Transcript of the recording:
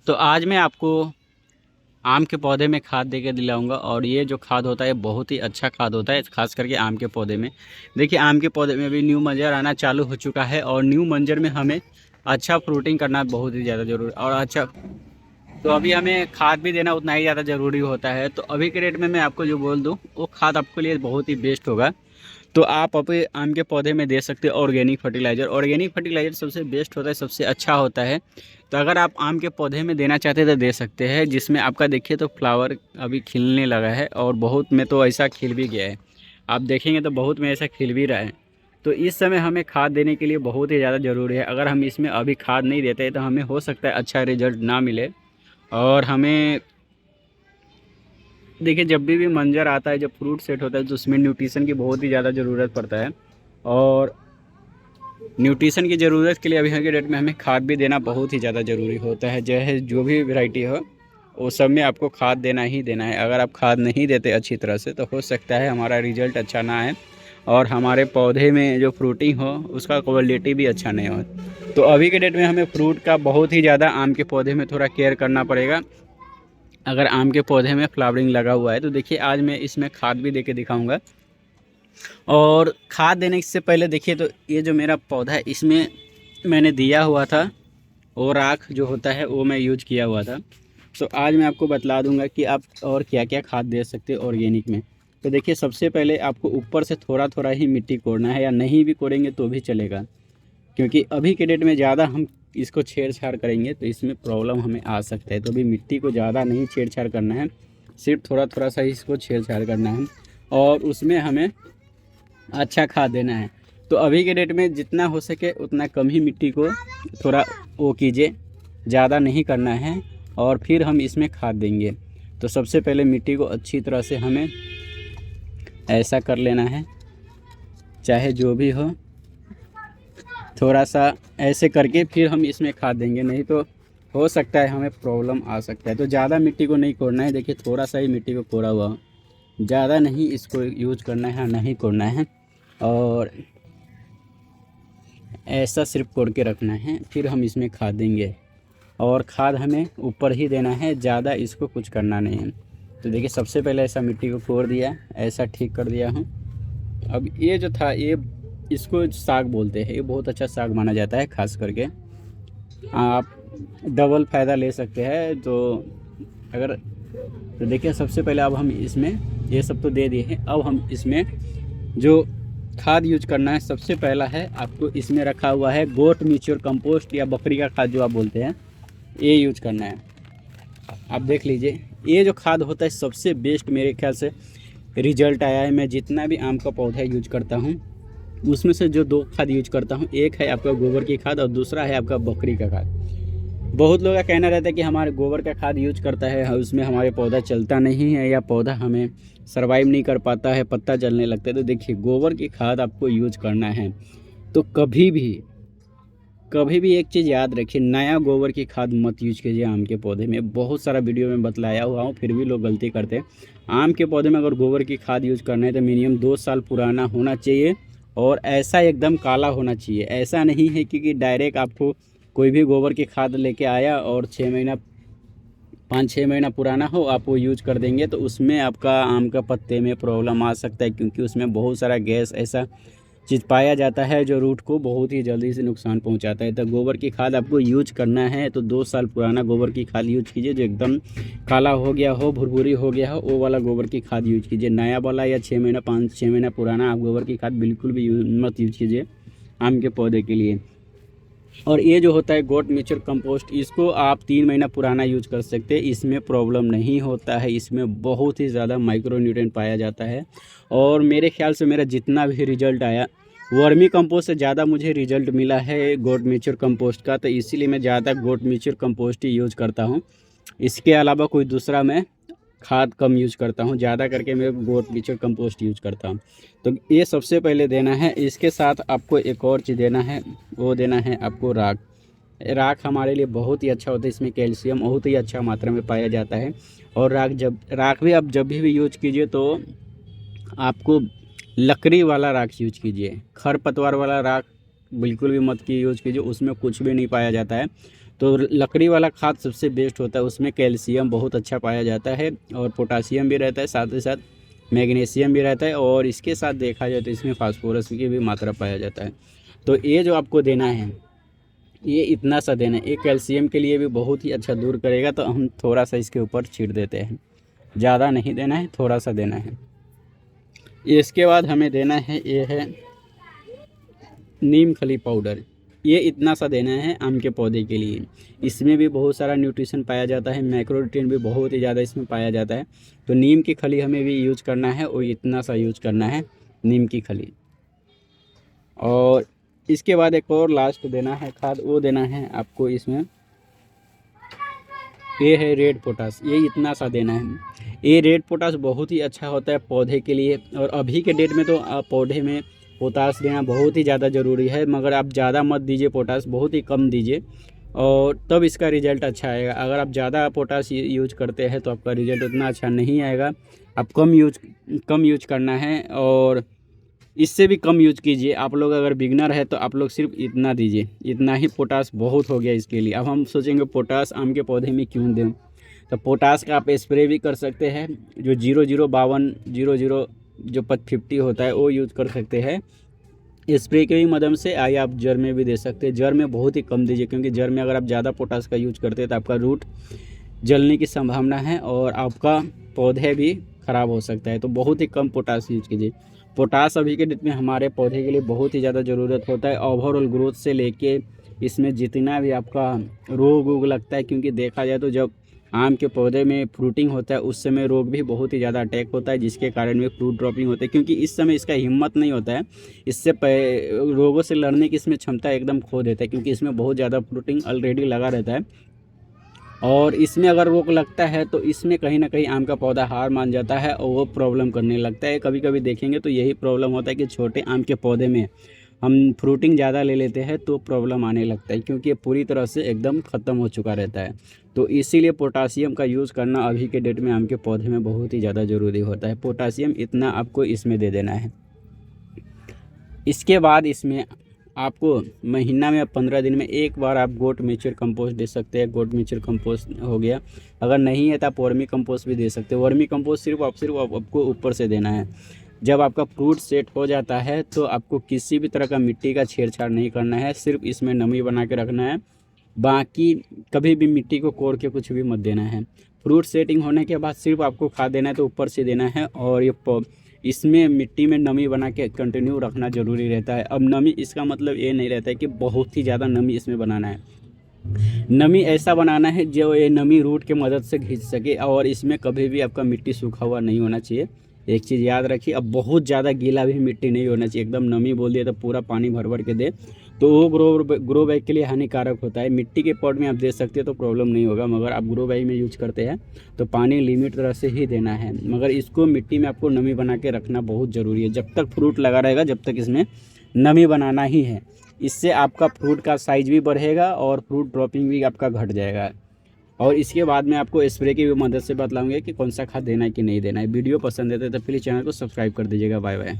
तो आज मैं आपको आम के पौधे में खाद दे के दिलाऊंगा। और ये जो खाद होता है बहुत ही अच्छा खाद होता है, खास करके आम के पौधे में। देखिए, आम के पौधे में भी न्यू मंजर आना चालू हो चुका है और न्यू मंजर में हमें अच्छा फ्रूटिंग करना बहुत ही ज़्यादा ज़रूरी और अच्छा। तो अभी हमें खाद भी देना उतना ही ज़्यादा ज़रूरी होता है। तो अभी के रेट में मैं आपको जो बोल दूँ वो खाद आपके लिए बहुत ही बेस्ट होगा। तो आप अपने आम के पौधे में दे सकते हो ऑर्गेनिक फर्टिलाइज़र। ऑर्गेनिक फर्टिलाइज़र सबसे बेस्ट होता है, सबसे अच्छा होता है। तो अगर आप आम के पौधे में देना चाहते हैं तो दे सकते हैं, जिसमें आपका देखिए तो फ्लावर अभी खिलने लगा है और बहुत में तो ऐसा खिल भी गया है। आप देखेंगे तो बहुत में ऐसा खिल भी रहा है। तो इस समय हमें खाद देने के लिए बहुत ही ज़्यादा ज़रूरी है। अगर हम इसमें अभी खाद नहीं देते तो हमें हो सकता है अच्छा रिजल्ट ना मिले। और हमें देखिए, जब भी मंजर आता है, जब फ्रूट सेट होता है तो उसमें न्यूट्रिशन की बहुत ही ज़्यादा ज़रूरत पड़ता है। और न्यूट्रिशन की ज़रूरत के लिए अभी के डेट में हमें खाद भी देना बहुत ही ज़्यादा ज़रूरी होता है। चाहे जो भी वैरायटी हो वो सब में आपको खाद देना ही देना है। अगर आप खाद नहीं देते अच्छी तरह से तो हो सकता है हमारा रिज़ल्ट अच्छा ना आए और हमारे पौधे में जो फ्रूटिंग हो उसका क्वालिटी भी अच्छा नहीं हो। तो अभी के डेट में हमें फ्रूट का बहुत ही ज़्यादा आम के पौधे में थोड़ा केयर करना पड़ेगा। अगर आम के पौधे में फ्लावरिंग लगा हुआ है तो देखिए, आज मैं इसमें खाद भी दे के दिखाऊँगा। और खाद देने से पहले देखिए, तो ये जो मेरा पौधा है इसमें मैंने दिया हुआ था वो राख जो होता है वो मैं यूज किया हुआ था। तो आज मैं आपको बतला दूंगा कि आप और क्या क्या खाद दे सकते हो ऑर्गेनिक में। तो देखिए, सबसे पहले आपको ऊपर से थोड़ा थोड़ा ही मिट्टी कोड़ना है, या नहीं भी कोड़ेंगे तो भी चलेगा। क्योंकि अभी के डेट में ज़्यादा हम इसको छेड़छाड़ करेंगे तो इसमें प्रॉब्लम हमें आ सकता है। तो अभी मिट्टी को ज़्यादा नहीं छेड़छाड़ करना है, सिर्फ थोड़ा थोड़ा सा ही इसको छेड़छाड़ करना है। और उसमें हमें अच्छा खाद देना है। तो अभी के डेट में जितना हो सके उतना कम ही मिट्टी को थोड़ा वो कीजिए, ज़्यादा नहीं करना है। और फिर हम इसमें खाद देंगे। तो सबसे पहले मिट्टी को अच्छी तरह से हमें ऐसा कर लेना है, चाहे जो भी थोड़ा सा ऐसे करके फिर हम इसमें खाद देंगे, नहीं तो हो सकता है हमें प्रॉब्लम आ सकता है। तो ज़्यादा मिट्टी को नहीं कोड़ना है, देखिए थोड़ा सा ही मिट्टी को कोड़ा हुआ हो, ज़्यादा नहीं इसको यूज करना है, नहीं कोड़ना है। और ऐसा सिर्फ कोड़ के रखना है, फिर हम इसमें खाद देंगे। और खाद हमें ऊपर ही देना है, ज़्यादा इसको कुछ करना नहीं है। तो देखिए, सबसे पहले ऐसा मिट्टी को कोड़ दिया, ऐसा ठीक कर दिया हूँ। अब ये जो था ये इसको साग बोलते हैं, ये बहुत अच्छा साग माना जाता है। खास करके आप डबल फ़ायदा ले सकते हैं। तो अगर तो देखिए, सबसे पहले अब हम इसमें ये सब तो दे दिए हैं। अब हम इसमें जो खाद यूज करना है, सबसे पहला है आपको इसमें रखा हुआ है गोट मैच्योर कंपोस्ट या बकरी का खाद जो आप बोलते हैं, ये यूज करना है। आप देख लीजिए, ये जो खाद होता है सबसे बेस्ट मेरे ख्याल से रिजल्ट आया है। मैं जितना भी आम का पौधा यूज करता हूँ उसमें से जो दो खाद यूज करता हूँ, एक है आपका गोबर की खाद और दूसरा है आपका बकरी का खाद। बहुत लोगों का कहना रहता है कि हमारे गोबर का खाद यूज करता है उसमें हमारे पौधा चलता नहीं है, या पौधा हमें सर्वाइव नहीं कर पाता है, पत्ता जलने लगता है। तो देखिए, गोबर की खाद आपको यूज करना है। तो कभी भी एक चीज़ याद रखिए, नया गोबर की खाद मत यूज कीजिए आम के पौधे में। बहुत सारा वीडियो में बतलाया हुआ हूँ, फिर भी लोग गलती करते हैं। आम के पौधे में अगर गोबर की खाद यूज करना है तो मिनिमम 2 साल पुराना होना चाहिए और ऐसा एकदम काला होना चाहिए। ऐसा नहीं है कि डायरेक्ट आपको कोई भी गोबर की खाद लेके आया और 6 महीना 5-6 महीना पुराना हो आप वो यूज कर देंगे, तो उसमें आपका आम का पत्ते में प्रॉब्लम आ सकता है। क्योंकि उसमें बहुत सारा गैस ऐसा चीज़ पाया जाता है जो रूट को बहुत ही जल्दी से नुकसान पहुंचाता है। तो गोबर की खाद आपको यूज करना है तो 2 साल पुराना गोबर की खाद यूज कीजिए, जो एकदम काला हो गया हो, भुरभुरी हो गया हो, वो वाला गोबर की खाद यूज कीजिए। नया वाला या 6 महीना 5-6 महीना पुराना आप गोबर की खाद बिल्कुल भी मत यूज कीजिए आम के पौधे के लिए। और ये जो होता है गोट मैच्योर कंपोस्ट, इसको आप 3 महीना पुराना यूज कर सकते हैं, इसमें प्रॉब्लम नहीं होता है। इसमें बहुत ही ज़्यादा माइक्रो न्यूट्रिएंट पाया जाता है। और मेरे ख्याल से मेरा जितना भी रिजल्ट आया, वर्मी कंपोस्ट से ज़्यादा मुझे रिजल्ट मिला है गोट मैच्योर कंपोस्ट का। तो इसीलिए मैं ज़्यादा गोट मैच्योर कंपोस्ट ही यूज करता हूँ। इसके अलावा कोई दूसरा मैं खाद कम यूज करता हूँ, ज़्यादा करके मैं गोट मैच्योर कंपोस्ट यूज करता हूँ। तो ये सबसे पहले देना है। इसके साथ आपको एक और चीज़ देना है, वो देना है आपको राख। राख हमारे लिए बहुत ही अच्छा होता है, इसमें कैल्शियम बहुत ही अच्छा मात्रा में पाया जाता है। और राख भी आप जब भी यूज कीजिए तो आपको लकड़ी वाला राख यूज कीजिए, खरपतवार वाला राख बिल्कुल भी मत की यूज कीजिए, उसमें कुछ भी नहीं पाया जाता है। तो लकड़ी वाला खाद सबसे बेस्ट होता है, उसमें कैल्शियम बहुत अच्छा पाया जाता है और पोटासियम भी रहता है, साथ ही साथ मैग्नीशियम भी रहता है और इसके साथ देखा जाए तो इसमें फास्फोरस की भी मात्रा पाया जाता है। तो ये जो आपको देना है ये इतना सा देना है, ये कैल्शियम के लिए भी बहुत ही अच्छा दूर करेगा। तो हम थोड़ा सा इसके ऊपर छीट देते हैं, ज़्यादा नहीं देना है, थोड़ा सा देना है। इसके बाद हमें देना है, ये है नीम खली पाउडर, ये इतना सा देना है आम के पौधे के लिए। इसमें भी बहुत सारा न्यूट्रिशन पाया जाता है, मैक्रोन्यूट्रिएंट भी बहुत ही ज़्यादा इसमें पाया जाता है। तो नीम की खली हमें भी यूज करना है और इतना सा यूज करना है नीम की खली। और इसके बाद एक और लास्ट देना है खाद, वो देना है आपको इसमें, ये है रेड पोटास, ये इतना सा देना है। ये रेड पोटास बहुत ही अच्छा होता है पौधे के लिए और अभी के डेट में तो पौधे में पोटास देना बहुत ही ज़्यादा ज़रूरी है, मगर आप ज़्यादा मत दीजिए पोटास, बहुत ही कम दीजिए और तब इसका रिज़ल्ट अच्छा आएगा। अगर आप ज़्यादा पोटास यूज करते हैं तो आपका रिज़ल्ट उतना अच्छा नहीं आएगा। आप कम यूज करना है और इससे भी कम यूज कीजिए। आप लोग अगर बिगनर है तो आप लोग सिर्फ इतना दीजिए, इतना ही पोटास बहुत हो गया इसके लिए। अब हम सोचेंगे पोटास आम के पौधे में क्यों दें, तो पोटास का आप स्प्रे भी कर सकते हैं, जो 005200 जो 50 होता है वो यूज कर सकते हैं स्प्रे की भी मदद से। आइए आप जड़ में भी दे सकते हैं, जड़ में बहुत ही कम दीजिए, क्योंकि जड़ में अगर आप ज़्यादा पोटास का यूज करते हैं तो आपका रूट जलने की संभावना है और आपका पौधे भी ख़राब हो सकता है। तो बहुत ही कम पोटास यूज कीजिए। पोटास अभी के डेट में हमारे पौधे के लिए बहुत ही ज़्यादा ज़रूरत होता है, ओवरऑल ग्रोथ से लेके इसमें जितना भी आपका रोग वोग लगता है, क्योंकि देखा जाए तो जब आम के पौधे में फ्रूटिंग होता है उस समय रोग भी बहुत ही ज़्यादा अटैक होता है, जिसके कारण में फ्रूट ड्रॉपिंग होता है, क्योंकि इस समय इसका हिम्मत नहीं होता है, इससे रोगों से लड़ने की इसमें क्षमता एकदम खो देता है, क्योंकि इसमें बहुत ज़्यादा फ्रूटिंग ऑलरेडी लगा रहता है। और इसमें अगर रोग लगता है तो इसमें कहीं ना कहीं आम का पौधा हार मान जाता है और वो प्रॉब्लम करने लगता है। कभी कभी देखेंगे तो यही प्रॉब्लम होता है कि छोटे आम के पौधे में हम फ्रूटिंग ज़्यादा ले लेते हैं तो प्रॉब्लम आने लगता है, क्योंकि ये पूरी तरह से एकदम ख़त्म हो चुका रहता है। तो इसीलिए पोटासियम का यूज़ करना अभी के डेट में आम के पौधे में बहुत ही ज़्यादा ज़रूरी होता है। पोटासियम इतना आपको इसमें दे देना है। इसके बाद इसमें आपको महीना में 15 दिन में एक बार आप गोट मिक्सचर कंपोस्ट दे सकते हैं। गोट मिक्सचर कंपोस्ट हो गया, अगर नहीं है तो आप वर्मी कंपोस्ट भी दे सकते हैं। वर्मी कंपोस्ट सिर्फ आपको ऊपर से देना है। जब आपका फ्रूट सेट हो जाता है तो आपको किसी भी तरह का मिट्टी का छेड़छाड़ नहीं करना है, सिर्फ इसमें नमी बना के रखना है। बाकी कभी भी मिट्टी को कोड़ के कुछ भी मत देना है। फ्रूट सेटिंग होने के बाद सिर्फ आपको खाद देना है तो ऊपर से देना है। और ये इसमें मिट्टी में नमी बना के कंटिन्यू रखना ज़रूरी रहता है। अब नमी इसका मतलब ये नहीं रहता है कि बहुत ही ज़्यादा नमी इसमें बनाना है, नमी ऐसा बनाना है जो ये नमी रूट के मदद से खींच सके। और इसमें कभी भी आपका मिट्टी सूखा हुआ नहीं होना चाहिए, एक चीज़ याद रखिए। अब बहुत ज़्यादा गीला भी मिट्टी नहीं होना चाहिए, एकदम नमी बोल दिए तो पूरा पानी भर भर के दे तो वो ग्रो बैग के लिए हानिकारक होता है। मिट्टी के पॉट में आप दे सकते हैं तो प्रॉब्लम नहीं होगा, मगर आप ग्रो बैग में यूज करते हैं तो पानी लिमिट तरह से ही देना है। मगर इसको मिट्टी में आपको नमी बना के रखना बहुत ज़रूरी है। जब तक फ्रूट लगा रहेगा जब तक इसमें नमी बनाना ही है। इससे आपका फ्रूट का साइज भी बढ़ेगा और फ्रूट ड्रॉपिंग भी आपका घट जाएगा। और इसके बाद में आपको स्प्रे की भी मदद से बतलाऊंगा कि कौन सा खाद देना है कि नहीं देना है। वीडियो पसंद है तो प्लीज़ चैनल को सब्सक्राइब कर दीजिएगा। Bye bye.